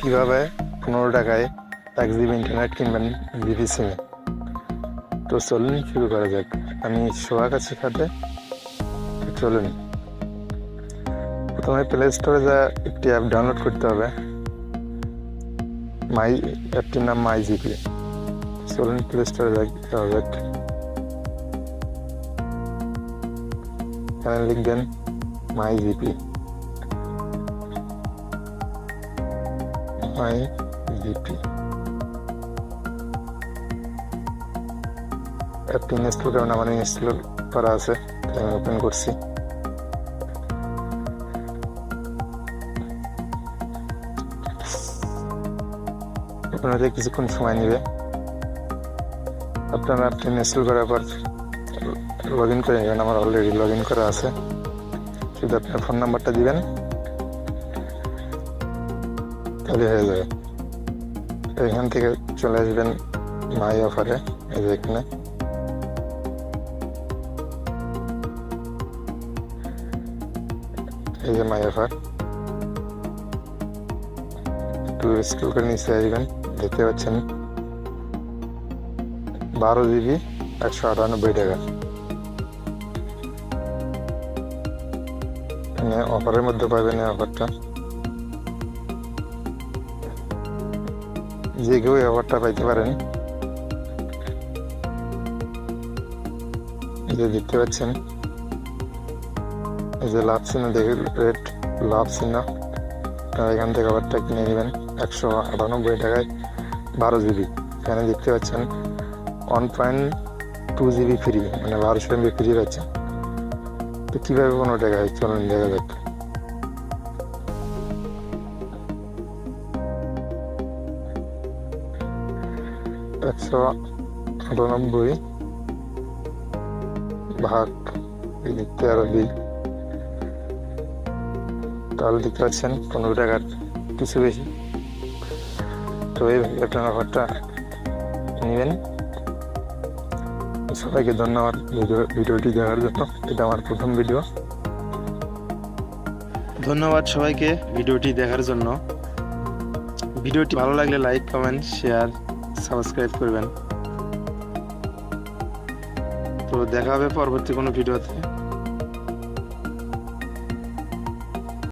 কিভাবে 15 টাকায় 1 GB internet কিনবেন জিবি সিমে। তো চলুন শুরু করা যাক। আমি সোহাগ আছি সাথে, চলুন। প্রথমে প্লে স্টোরে যা একটি অ্যাপ ডাউনলোড করতে হবে। অ্যাপটির নাম মাই জিপি। চলুন প্লে স্টোরে যাওয়া যাক। এখানে লিখবেন মাই জিপি। মাই জিপি অ্যাপটি ইনস্টল করবেন। আমার ইনস্টল করা আছে, আমি ওপেন করছি। আপনাদের কিছুক্ষণ সময় নেবে। আপনারা অ্যাপটি ইনস্টল করার পর লগ ইন করে নেবেন। আমার অলরেডি লগ ইন করা আছে। শুধু আপনার ফোন নাম্বারটা দিবেন, তাহলে হয়ে যাবে। এখান থেকে চলে আসবেন মাই অফারে। এই যে এখানে এই যে মাই অফার, একটু স্ক্রল করে নিচে আসবেন। দেখতে পাচ্ছেন 12 জিবি 198 টাকা। অফারের মধ্যে পাবেন এই অফারটা। যে কেউ এই অফারটা পাইতে পারেন। যে দেখতে পাচ্ছেন এই যে লাভ চিহ্ন, দেখে রেড লাভ চিহ্ন, এখান থেকে অফারটা কিনে নেবেন 198 টাকায় 12 জিবি। এখানে দেখতে পাচ্ছেন 1.2 জিবি ফ্রি, মানে 1200 MB ফ্রি পাচ্ছেন। তো কীভাবে 15 টাকায়, চলুন দেখা যাক। $198 ভাগ 13 তাহলে দেখতে পাচ্ছেন 15 টাকার কিছু বেশি। তো এইভাবে আপনার অফারটা নেবেন। সবাইকে ধন্যবাদ ভিডিওটি দেখার জন্য। এটা আমার প্রথম ভিডিও। ধন্যবাদ সবাইকে ভিডিওটি দেখার জন্য। ভিডিওটি ভালো লাগলে লাইক, কমেন্ট, শেয়ার, সাবস্ক্রাইব করবেন। তো দেখা হবে পরবর্তী কোনো ভিডিওতে।